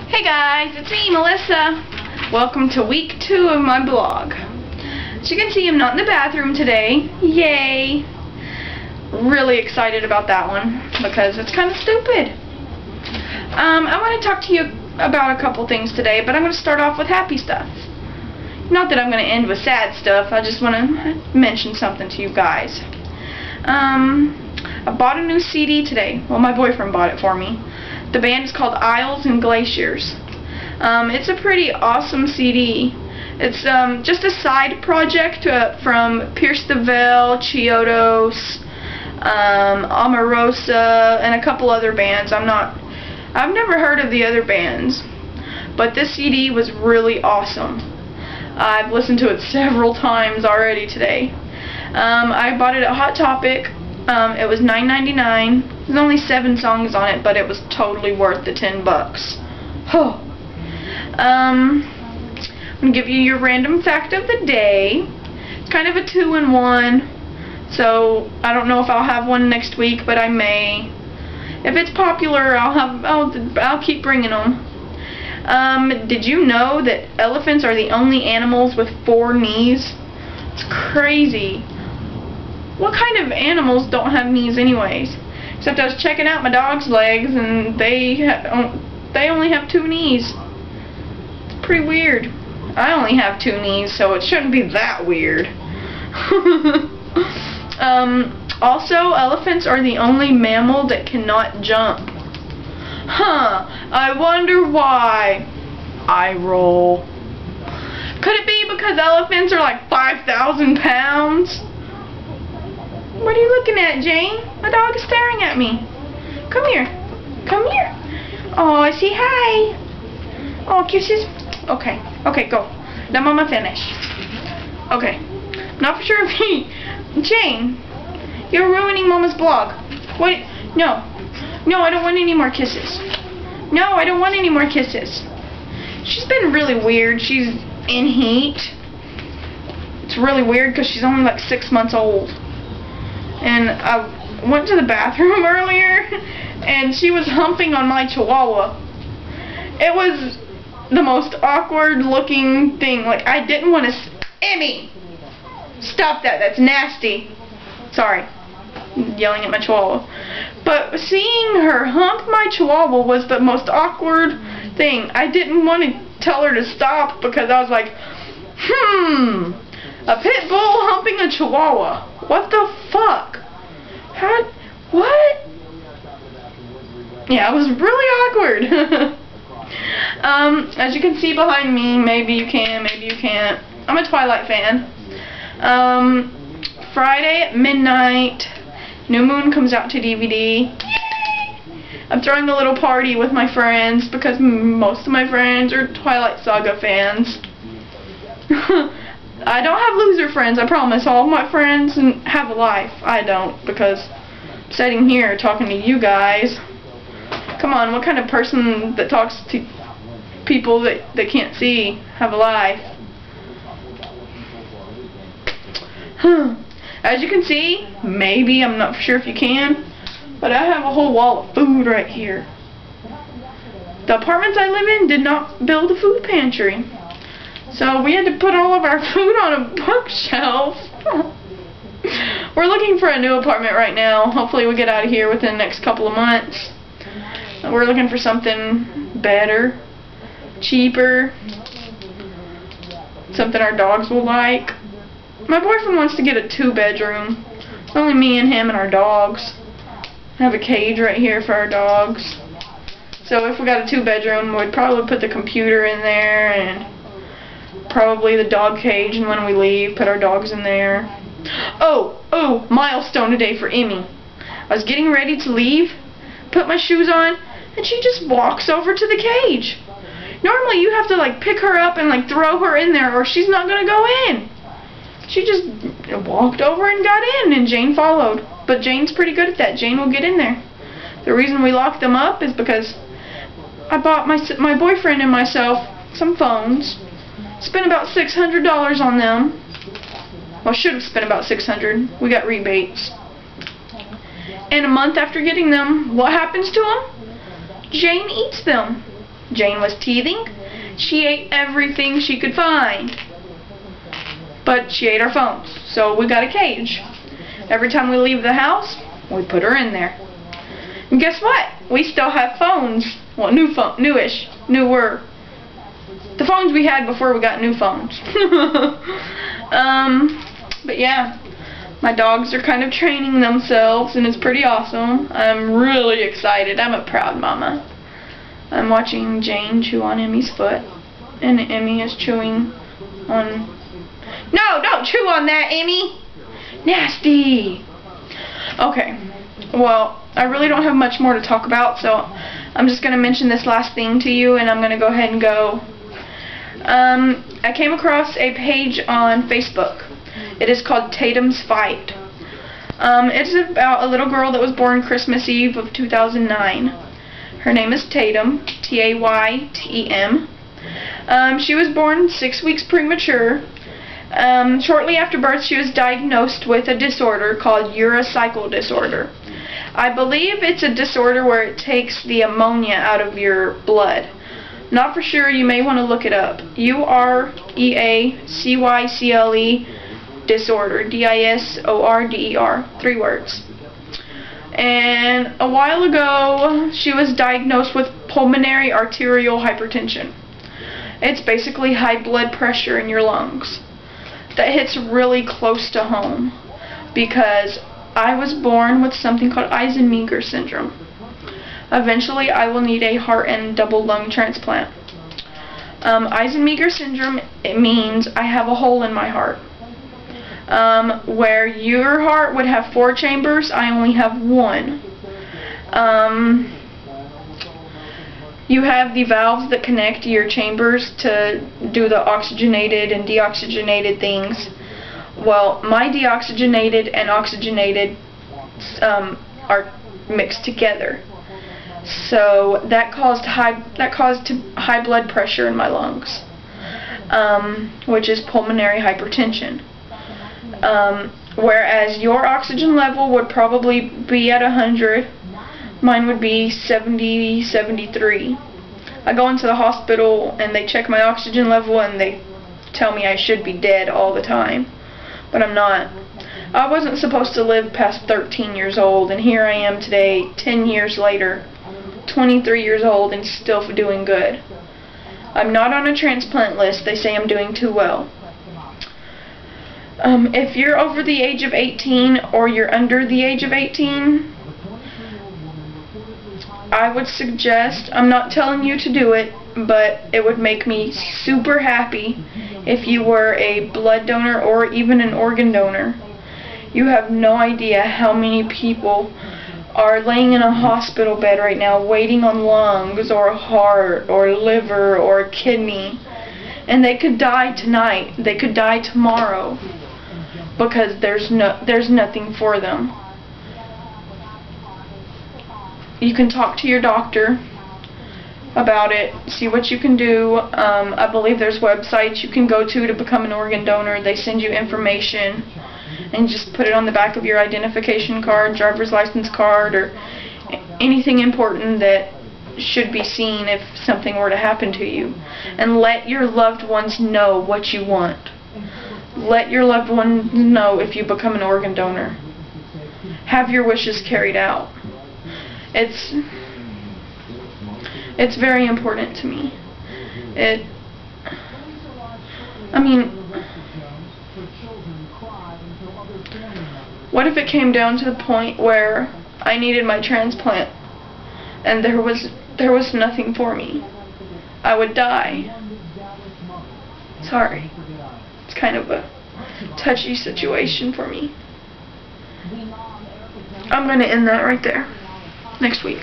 Hey guys, it's me, Melissa. Welcome to week 2 of my blog. As you can see, I'm not in the bathroom today. Yay! Really excited about that one because it's kind of stupid. I want to talk to you about a couple things today, but I'm going to start off with happy stuff. Not that I'm going to end with sad stuff, I just want to mention something to you guys. I bought a new CD today. Well, my boyfriend bought it for me. The band is called Isles and Glaciers. It's a pretty awesome CD. It's just a side project from Pierce the Veil, Chiodos, Omarosa, and a couple other bands. I've never heard of the other bands, but this CD was really awesome. I've listened to it several times already today. I bought it at Hot Topic. It was $9.99. There's only 7 songs on it, but it was totally worth the $10. Oh. I'm going to give you your random fact of the day. It's kind of a 2-in-1, so I don't know if I'll have one next week, but I may. If it's popular, I'll keep bringing them. Did you know that elephants are the only animals with 4 knees? It's crazy. What kind of animals don't have knees anyways? Except I was checking out my dog's legs and they only have 2 knees. It's pretty weird. I only have 2 knees, so it shouldn't be that weird. Also, elephants are the only mammal that cannot jump. Huh, I wonder why. I roll. Could it be because elephants are like 5,000 pounds? What are you looking at, Jane? My dog is staring at me. Come here. Come here. Oh, say hi. Oh, kisses. Okay. Okay, go. Let Mama finish. Okay. Not for sure if Jane, you're ruining Mama's blog. What? No. No, I don't want any more kisses. No, I don't want any more kisses. She's been really weird. She's in heat. It's really weird because she's only like 6 months old. And I went to the bathroom earlier and she was humping on my chihuahua. It was the most awkward looking thing. Like, I didn't want to... Emmy! Stop that. That's nasty. Sorry. I'm yelling at my chihuahua. But seeing her hump my chihuahua was the most awkward thing. I didn't want to tell her to stop because I was like, a pit bull humping a chihuahua. What the fuck? How? What? Yeah, it was really awkward. As you can see behind me, maybe you can, maybe you can't. I'm a Twilight fan. Friday at midnight, New Moon comes out to DVD. Yay! I'm throwing a little party with my friends because most of my friends are Twilight Saga fans. I don't have loser friends, I promise. All of my friends have a life. I don't, because I'm sitting here talking to you guys. Come on, what kind of person that talks to people that they can't see have a life? As you can see, maybe, I'm not sure if you can, but I have a whole wall of food right here. The apartments I live in did not build a food pantry. So we had to put all of our food on a bookshelf. We're looking for a new apartment right now. Hopefully we get out of here within the next couple of months. We're looking for something better, cheaper, something our dogs will like. My boyfriend wants to get a 2-bedroom. Only me and him and our dogs. I have a cage right here for our dogs. So if we got a 2-bedroom, we'd probably put the computer in there and probably the dog cage, and when we leave, put our dogs in there. Oh, milestone today for Emmy. I was getting ready to leave, put my shoes on, and she just walks over to the cage. Normally you have to like pick her up and like throw her in there or she's not going to go in. She just walked over and got in, and Jane followed. But Jane's pretty good at that. Jane will get in there. The reason we locked them up is because I bought my boyfriend and myself some phones. Spent about $600 on them. Well, should have spent about $600. We got rebates. And a month after getting them, what happens to them? Jane eats them. Jane was teething. She ate everything she could find. But she ate our phones, so we got a cage. Every time we leave the house, we put her in there. And guess what? We still have phones. Well, newer. The phones we had before we got new phones. But yeah, my dogs are kind of training themselves, and it's pretty awesome. I'm really excited. I'm a proud mama. I'm watching Jane chew on Emmy's foot, and Emmy is chewing on... No, don't chew on that, Emmy! Nasty! Okay, well, I really don't have much more to talk about, so I'm just going to mention this last thing to you, and I'm going to go ahead and go. I came across a page on Facebook. It is called Tatum's Fight. It's about a little girl that was born Christmas Eve of 2009. Her name is Tatum, T-A-Y-T-E-M. She was born 6 weeks premature. Shortly after birth, she was diagnosed with a disorder called urocycle disorder. I believe it's a disorder where it takes the ammonia out of your blood. Not for sure, you may want to look it up. U-R-E-A-C-Y-C-L-E disorder, D-I-S-O-R-D-E-R, 3 words. And a while ago, she was diagnosed with pulmonary arterial hypertension. It's basically high blood pressure in your lungs. That hits really close to home because I was born with something called Eisenmenger syndrome. Eventually, I will need a heart and double lung transplant. Eisenmenger syndrome, it means I have a hole in my heart. Where your heart would have 4 chambers, I only have 1. You have the valves that connect your chambers to do the oxygenated and deoxygenated things. Well, my deoxygenated and oxygenated are mixed together. So that caused high blood pressure in my lungs, which is pulmonary hypertension. Whereas your oxygen level would probably be at 100, mine would be 70, 73. I go into the hospital and they check my oxygen level and they tell me I should be dead all the time, but I'm not. I wasn't supposed to live past 13 years old, and here I am today, 10 years later, 23 years old, and still doing good. I'm not on a transplant list. They say I'm doing too well. If you're over the age of 18 or you're under the age of 18, I would suggest, I'm not telling you to do it, but it would make me super happy if you were a blood donor or even an organ donor. You have no idea how many people are laying in a hospital bed right now waiting on lungs or a heart or liver or a kidney, and they could die tonight, they could die tomorrow, because there's nothing for them. You can talk to your doctor about it, see what you can do. I believe there's websites you can go to become an organ donor. They send you information, and just put it on the back of your identification card, driver's license card, or anything important that should be seen if something were to happen to you. And let your loved ones know what you want. Let your loved ones know if you become an organ donor. Have your wishes carried out. It's very important to me. What if it came down to the point where I needed my transplant and there was nothing for me? I would die. Sorry. It's kind of a touchy situation for me. I'm going to end that right there. Next week.